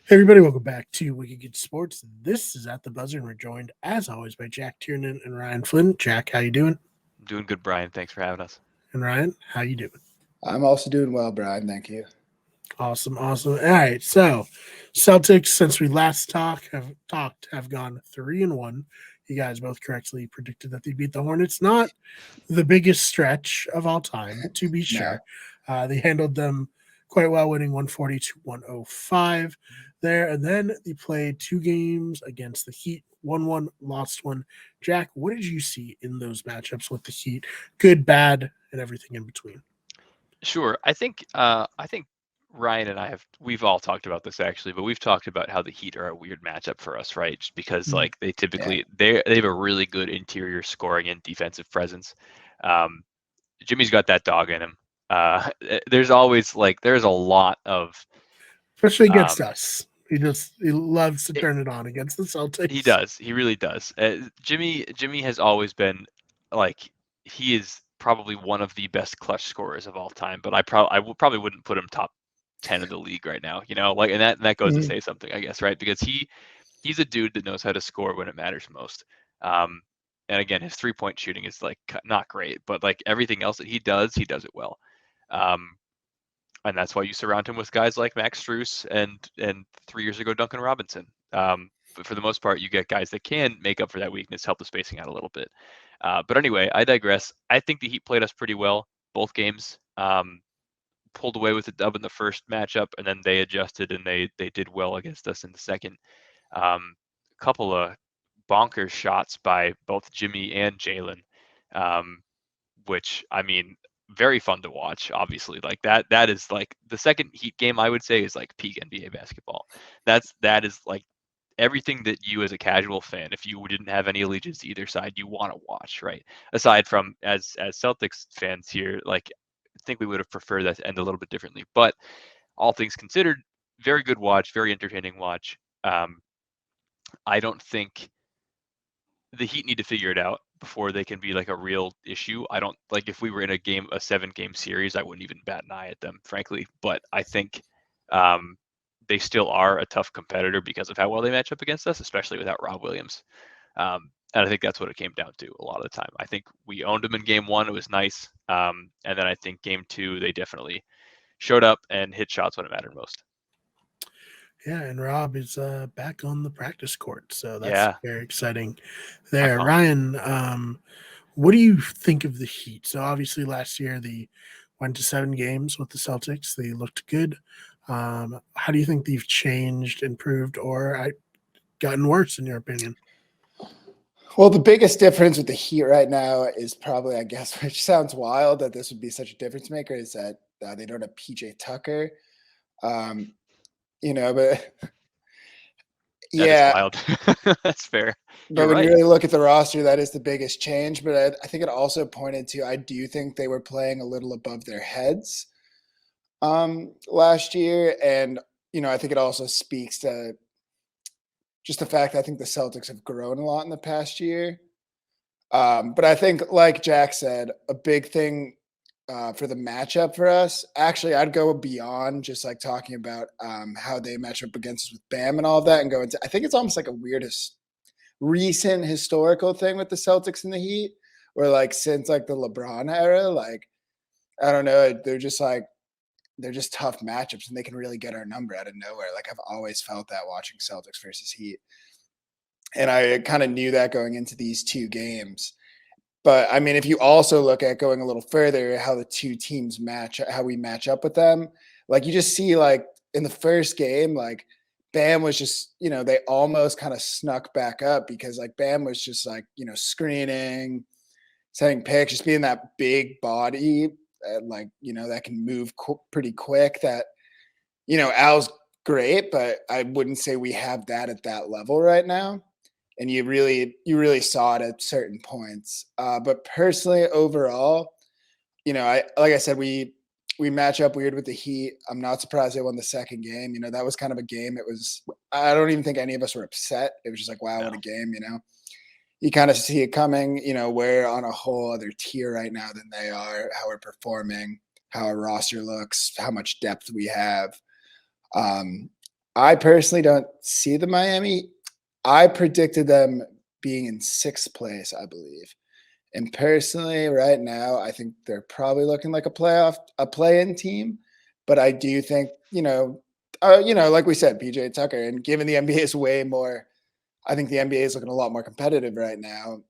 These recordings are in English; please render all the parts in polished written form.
Hey everybody, welcome back to Wicked Good Sports. This is At the Buzzer, and we're joined, as always, by Jack Tiernan and Ryan Flynn. Jack, how you doing? I'm doing good, Brian. Thanks for having us. And Ryan, how you doing? I'm also doing well, Brian. Thank you. Awesome, awesome. All right, so Celtics, since we last have gone 3-1. You guys both correctly predicted that they beat the Hornets. Not the biggest stretch of all time, to be No. sure. They handled them quite well, winning 140 to 105 there. And then they played two games against the Heat, won one, lost one. Jack, what did you see in those matchups with the Heat? Good, bad, and everything in between. Sure. I think Ryan and we've all talked about this actually, but we've talked about how the Heat are a weird matchup for us, right? Just because Mhm. like they Yeah. typically they have a really good interior scoring and defensive presence. Um, Jimmy's got that dog in him. There's always there's a lot of Especially against um, us. He loves to it, turn it on against the he Celtics. does. He really does. Jimmy has always been like he is probably one of the best clutch scorers of all time. But probably wouldn't put him top 10 of the league right now. Like and that goes to Mhm. say something, I guess, right? Because he's a dude that knows how to score when it matters most. Um, and again, his 3-point shooting is like not great, but like everything else that he does it well. Um, and that's why you surround him with guys like Max Strus and 3 years ago Duncan Robinson. But for the most part, you get guys that can make up for that weakness, help the spacing out a little bit. But anyway, I digress. I think the Heat played us pretty well both games. Pulled away with the dub in the first matchup, and then they adjusted and they did well against us in the second. A couple of bonkers shots by both Jimmy and Jaylen, um, which I mean, very fun to watch. Obviously, like that is like the second Heat game. I would say is like peak NBA basketball. That is like everything that you as a casual fan, if you didn't have any allegiance to either side, you want to watch, right? Aside from as Celtics fans here, like I think we would have preferred that to end a little bit differently. But all things considered, very good watch, very entertaining watch. I don't think the Heat need to figure it out before they can be like a real issue. I don't like if we were in a 7 game series, I wouldn't even bat an eye at them, frankly. But I think um, they still are a tough competitor because of how well they match up against us, especially without Rob Williams. And I think that's what it came down to a lot of the time. I think we owned them in game one. It was nice. And then I think game two, they definitely showed up and hit shots when it mattered most. Yeah, and Rob is back on the practice court, so that's Yeah, very exciting I'm there. pumped. Ryan, what do you think of the Heat? So obviously last year they went to 7 games with the Celtics. They looked good. How do you think they've changed, improved, or gotten worse in your opinion? Well, the biggest difference with the Heat right now is probably, I guess, which sounds wild that this would be such a difference maker, is that they don't have PJ Tucker. Um, but That is yeah, wild. That's fair. You're but when you right. really look at the roster, that is the biggest change. But I think it also pointed to, I do think they were playing a little above their heads last year. And, I think it also speaks to just the fact that I think the Celtics have grown a lot in the past year. But I think, like Jack said, a big thing for the matchup for us, actually, I'd go beyond just like talking about how they match up against us with Bam and all of that and go into, I think it's almost like a weird recent historical thing with the Celtics and the Heat, where like since like the LeBron era, like, I don't know, they're just tough matchups and they can really get our number out of nowhere. Like I've always felt that watching Celtics versus Heat. And I kind of knew that going into these two games. But I mean, if you also look at going a little further, how the two teams match, how we match up with them, like you just see like in the first game, like Bam was just, they almost kind of snuck back up because like Bam was just like, screening, setting picks, just being that big body, like, that can move pretty quick. That, Al's great, but I wouldn't say we have that at that level right now. And you really saw it at certain points. But personally, overall, I like I said, we match up weird with the Heat. I'm not surprised they won the second game. That was kind of a game. It was, I don't even think any of us were upset. It was just like, wow, what a No. game. You kind of see it coming. We're on a whole other tier right now than they are. How we're performing, how our roster looks, how much depth we have. Um, I personally don't see the Miami. I predicted them being in 6th place, I believe. And personally, right now, I think they're probably looking like a play-in team. But I do think, like we said, PJ Tucker, and given the NBA is way more, I think the NBA is looking a lot more competitive right now.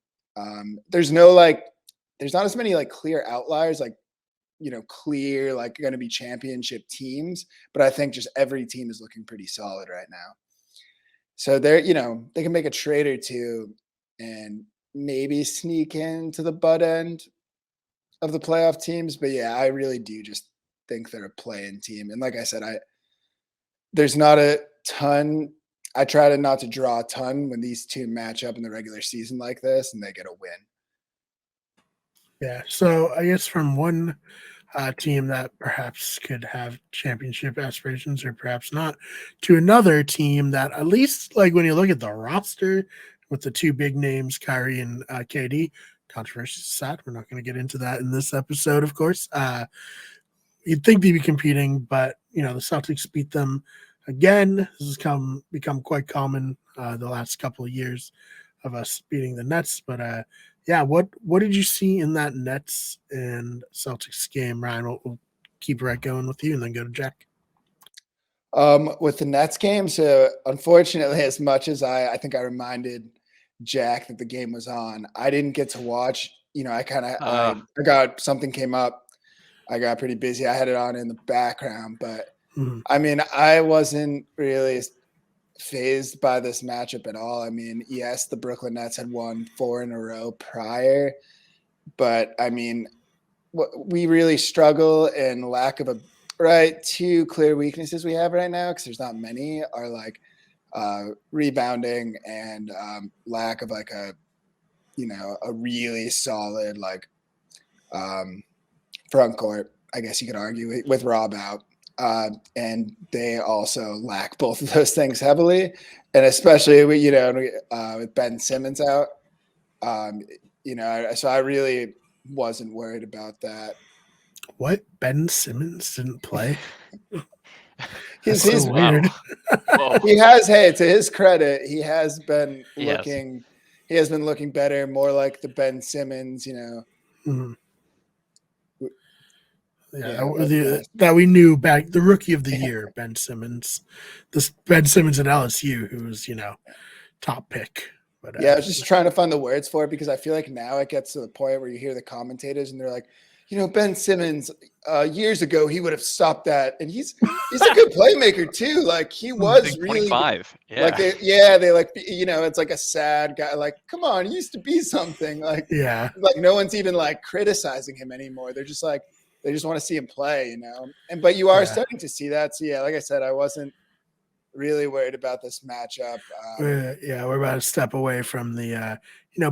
There's not as many like clear outliers, like clear like going to be championship teams. But I think just every team is looking pretty solid right now. So they can make a trade or two and maybe sneak into the butt end of the playoff teams. But yeah, I really do just think they're a play-in team. And like I said, there's not a ton. I try to not to draw a ton when these two match up in the regular season like this and they get a win. Yeah. So I guess from one team that perhaps could have championship aspirations or perhaps not, to another team that at least like when you look at the roster with the two big names, Kyrie and KD, controversy aside, we're not going to get into that in this episode, of course. You'd think they'd be competing, but the Celtics beat them again. This has become quite common the last couple of years of us beating the Nets. But yeah, what did you see in that Nets and Celtics game, Ryan? We'll keep right going with you and then go to Jack. With the Nets game, so unfortunately, as much as I think I reminded Jack that the game was on, I didn't get to watch. I got something came up. I got pretty busy. I had it on in the background, but I mean, I wasn't really phased by this matchup at all. I mean, yes, the Brooklyn Nets had won 4 in a row prior, but I mean, we really struggle in lack of two clear weaknesses we have right now, because there's not many, are like rebounding and lack of like a really solid like front court, I guess you could argue, with Rob out. And they also lack both of those things heavily, and especially with Ben Simmons out. So I really wasn't worried about that. What? Ben Simmons didn't play? He's so weird. Whoa. He has, hey, to his credit, he has been looking. He has been looking better, more like the Ben Simmons, Mm-hmm. Yeah, that we knew back, the rookie of the year, Ben Simmons. This Ben Simmons at LSU, who was, top pick. But yeah, I was just trying to find the words for it, because I feel like now it gets to the point where you hear the commentators and they're like, Ben Simmons, years ago, he would have stopped that. And he's a good playmaker too. Like he was really 25. Yeah. Like they like, it's like a sad guy. Like, come on, he used to be something. Like, yeah, like no one's even like criticizing him anymore. They're just like, they just want to see him play, but you are starting to see that. So yeah, like I said, I wasn't really worried about this matchup. We're about to step away from the,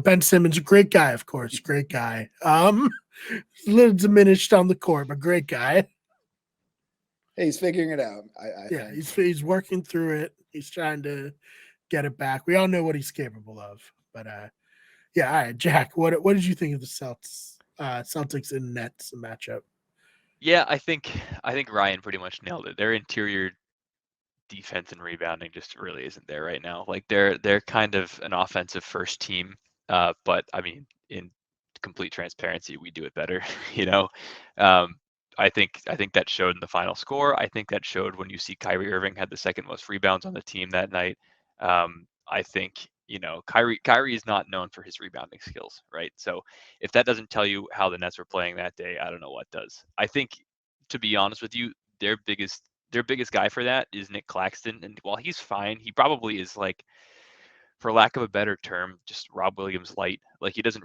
Ben Simmons, a great guy, of course, great guy. A little diminished on the court, but great guy. Hey, he's figuring it out. I think he's working through it. He's trying to get it back. We all know what he's capable of. But yeah, all right, Jack, what did you think of the Celtics and Nets matchup? Yeah, I think Ryan pretty much nailed it. Their interior defense and rebounding just really isn't there right now. Like they're kind of an offensive first team, but I mean, in complete transparency, we do it better. I think that showed in the final score. I think that showed when you see Kyrie Irving had the second most rebounds on the team that night. I think Kyrie is not known for his rebounding skills, right? So if that doesn't tell you how the Nets were playing that day, I don't know what does. I think, to be honest with you, their biggest guy for that is Nick Claxton, and while he's fine, he probably is, like, for lack of a better term, just Rob Williams light. Like he doesn't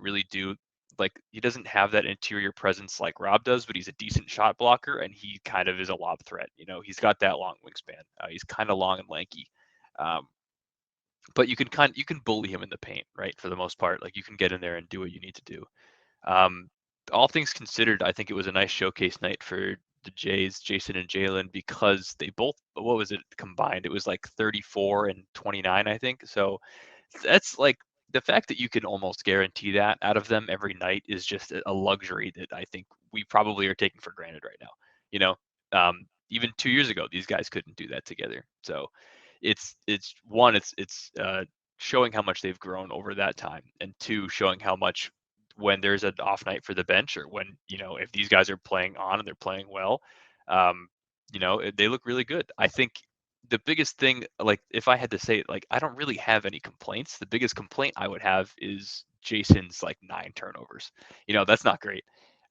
have that interior presence like Rob does, but he's a decent shot blocker, and he kind of is a lob threat. He's got that long wingspan. He's kind of long and lanky. But you can bully him in the paint, right? For the most part, like you can get in there and do what you need to do. All things considered, I think it was a nice showcase night for the Jays, Jayson and Jaylen, because they both, what was it combined? It was like 34 and 29, I think. So that's like, the fact that you can almost guarantee that out of them every night is just a luxury that I think we probably are taking for granted right now. Even 2 years ago, these guys couldn't do that together. So it's one, it's showing how much they've grown over that time, and two, showing how much when there's an off night for the bench, or when, if these guys are playing on and they're playing well, they look really good. I think the biggest thing, like if I had to say it, like I don't really have any complaints. The biggest complaint I would have is Jayson's like 9 turnovers. That's not great.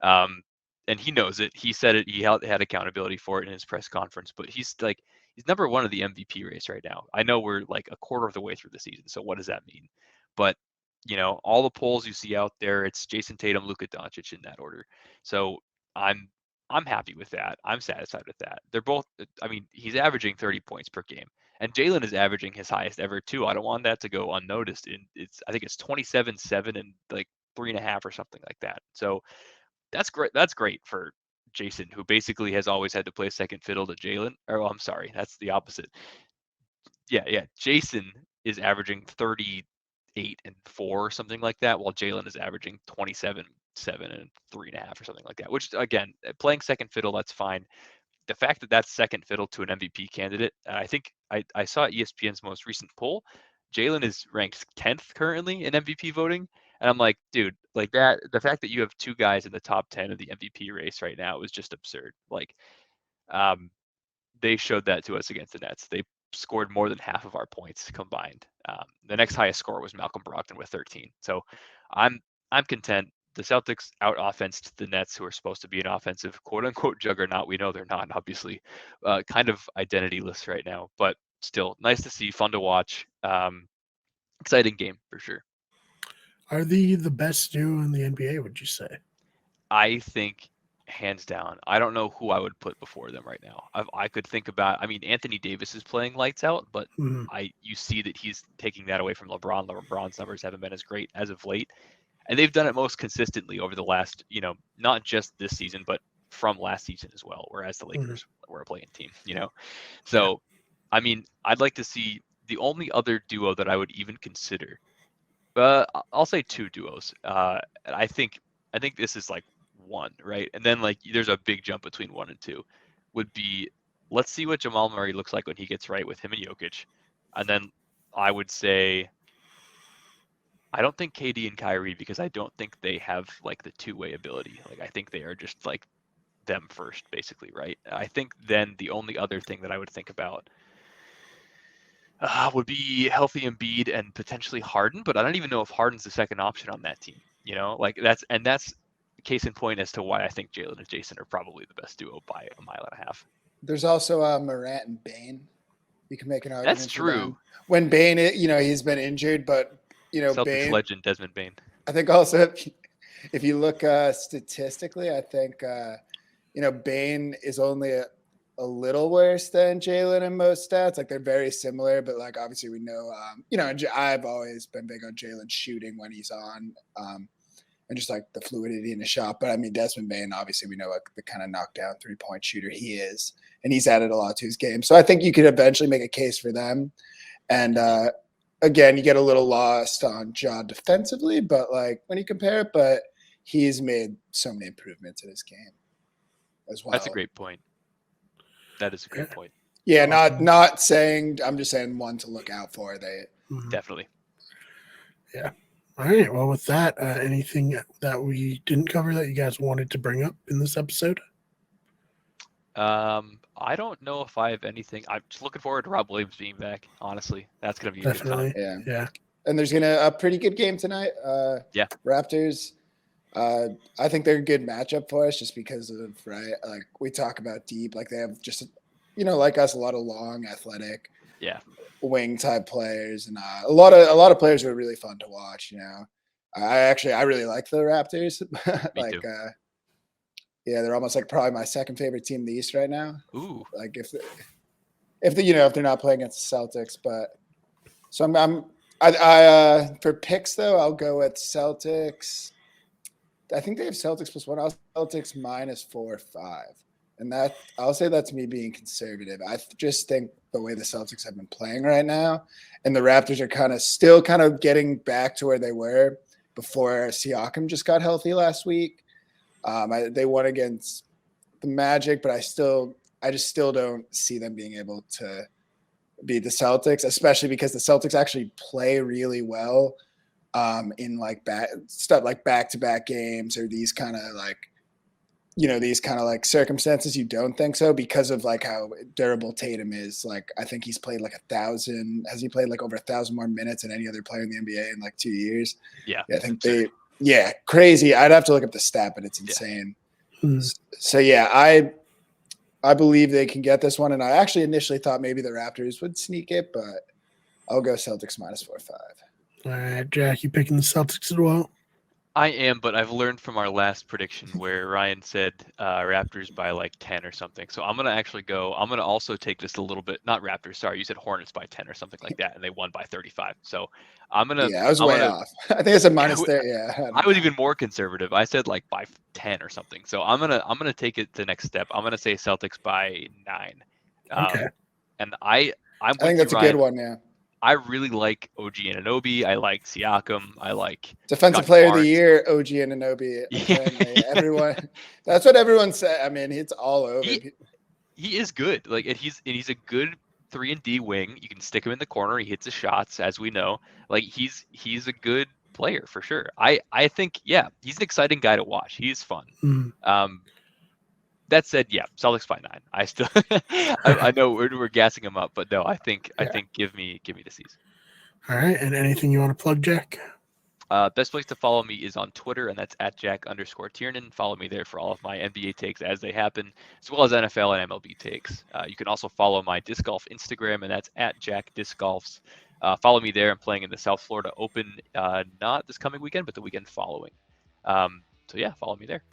And he knows it. He said it. He had accountability for it in his press conference. But he's number one of the MVP race right now. I know we're like a quarter of the way through the season, so what does that mean? But all the polls you see out there, it's Jayson Tatum, Luka Doncic in that order. So I'm happy with that. I'm satisfied with that. They're both. I mean, he's averaging 30 points per game, and Jaylen is averaging his highest ever too. I don't want that to go unnoticed. I think it's 27-7 and like 3.5 or something like that. So that's great. That's great for Jayson, who basically has always had to play second fiddle to Jaylen. Or I'm sorry, that's the opposite. Yeah. Jayson is averaging 38 and 4 or something like that, while Jaylen is averaging 27, 7 and 3.5 or something like that. Which again, playing second fiddle, that's fine. The fact that that's second fiddle to an MVP candidate, I think I saw ESPN's most recent poll. Jaylen is ranked 10th currently in MVP voting. And I'm like, dude, like that, the fact that you have 2 guys in the top 10 of the MVP race right now is just absurd. Like, they showed that to us against the Nets. They scored more than half of our points combined. The next highest score was Malcolm Brogdon with 13. So I'm content. The Celtics out offensed the Nets, who are supposed to be an offensive quote unquote juggernaut. We know they're not, obviously, kind of identityless right now, but still nice to see, fun to watch. Exciting game for sure. Are the best duo in the NBA, would you say? I think hands down. I don't know who I would put before them right now. I could think about. I mean, Anthony Davis is playing lights out, but Mhm. you see that he's taking that away from LeBron. LeBron's numbers haven't been as great as of late, and they've done it most consistently over the last, not just this season, but from last season as well. Whereas the Lakers were a playing team, So, I mean, I'd like to see the only other duo that I would even consider. I'll say 2 duos. I think this is like 1, right? And then like there's a big jump between 1 and 2. Would be, let's see what Jamal Murray looks like when he gets right with him and Jokic. And then I would say I don't think KD and Kyrie, because I don't think they have like the two-way ability. Like I think they are just like them first, basically, right? I think then the only other thing that I would think about would be healthy Embiid and potentially Harden, but I don't even know if Harden's the second option on that team. Like that's case in point as to why I think Jaylen and Jayson are probably the best duo by a mile and a half. There's also Morant and Bane. You can make an argument. That's for true. them. When Bane, he's been injured, but Celtics Bane, legend Desmond Bane. I think also if you look statistically, I think Bane is only a little worse than Jaylen in most stats. Like they're very similar, but like obviously we know, I've always been big on Jaylen shooting when he's on, and just like the fluidity in the shot. But I mean, Desmond Bane, obviously we know like the kind of knockdown 3-point shooter he is, and he's added a lot to his game. So I think you could eventually make a case for them. And again, you get a little lost on Ja defensively, but like when you compare it, but he's made so many improvements in his game as well. That's a great point. That is a great point. Yeah, not saying, I'm just saying one to look out for. They definitely. Yeah. All right. Well, with that, anything that we didn't cover that you guys wanted to bring up in this episode? I don't know if I have anything. I'm just looking forward to Rob Williams being back. Honestly, that's gonna be Definitely. a good time. Yeah. And there's a pretty good game tonight. Yeah. Raptors. I think they're a good matchup for us just because of, right, like we talk about deep, like they have just, like us, a lot of long, athletic, wing type players, and a lot of players who are really fun to watch. I really like the Raptors. Me too. Yeah, they're almost like probably my second favorite team in the East right now. Ooh. Like if they're not playing against the Celtics, but so I for picks though, I'll go with Celtics. I think they have Celtics +1. I'll Celtics -4 or 5. And that I'll say that's me being conservative. I just think the way the Celtics have been playing right now, and the Raptors are still getting back to where they were before Siakam just got healthy last week. They won against the Magic, but I just still don't see them being able to beat the Celtics, especially because the Celtics actually play really well in like back-to-back games or these kind of like, these kind of like circumstances. You don't think so because of like how durable Tatum is. Like, I think he's played like 1,000. Has he played like over 1,000 more minutes than any other player in the NBA in like 2 years? Yeah. I think crazy. I'd have to look up the stat, but it's insane. Hmm. So yeah, I believe they can get this one. And I actually initially thought maybe the Raptors would sneak it, but I'll go Celtics -4.5. All right, Jack, you picking the Celtics as well? I am, but I've learned from our last prediction where Ryan said Raptors by like 10 or something. So I'm gonna also take just a little bit, not Raptors, sorry, you said Hornets by 10 or something like that, and they won by 35. So I was way off. I think it's a -30. Yeah, I was even more conservative. I said like by 10 or something. So I'm gonna take it the next step. I'm gonna say Celtics by 9. Okay. And I'm I with think that's you, a Ryan. good one. Yeah. I really like OG Anunoby. I like Siakam. I like Defensive Scotty Player of the Barnes. Year, OG Anunoby. Apparently, everyone. That's what everyone said. I mean, it's all over. He is good. Like, and he's a good 3-and-D wing. You can stick him in the corner. He hits his shots, as we know. Like, he's a good player for sure. I think he's an exciting guy to watch. He's fun. That said, Celtics by 9. I still I know we're gassing him up, but no, I think give me the C's. All right, and anything you want to plug, Jack? Best place to follow me is on Twitter, and that's @Jack_Tiernan. Follow me there for all of my NBA takes as they happen, as well as NFL and MLB takes. You can also follow my disc golf Instagram, and that's @JackDiscGolfs. Follow me there. I'm playing in the South Florida Open, not this coming weekend, but the weekend following. So yeah, follow me there.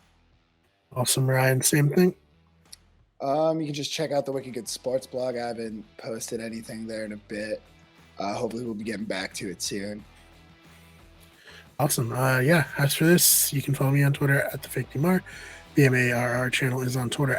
Awesome, Ryan. Same thing. You can just check out the Wicked Good Sports blog. I haven't posted anything there in a bit. Hopefully, we'll be getting back to it soon. Awesome. As for this, you can follow me on Twitter @TheFakeDMar. BMARR channel is on Twitter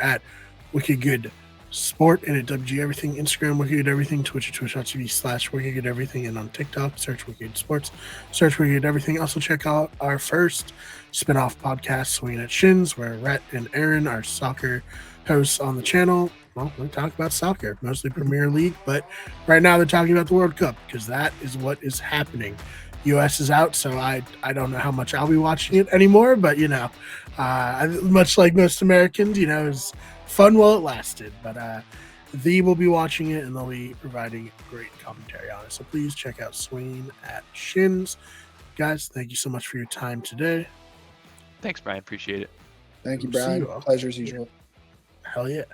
@WickedGoodSport and at WG Everything. Instagram, Wicked Good Everything. Twitch @twitch.tv/WickedGoodEverything. And on TikTok, search Wicked Sports. Search Wicked Everything. Also, check out our first spin-off podcast, Swinging at Shins, where Rhett and Aaron are soccer hosts on the channel. Well, we talk about soccer, mostly Premier League, but right now they're talking about the World Cup because that is what is happening. US is out, so I don't know how much I'll be watching it anymore, but much like most Americans, it was fun while it lasted. But they will be watching it and they'll be providing great commentary on it. So please check out Swinging at Shins. Guys, thank you so much for your time today. Thanks, Brian. Appreciate it. Thank you, Brian. Pleasure as usual. Hell yeah.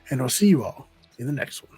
And I'll see you all in the next one.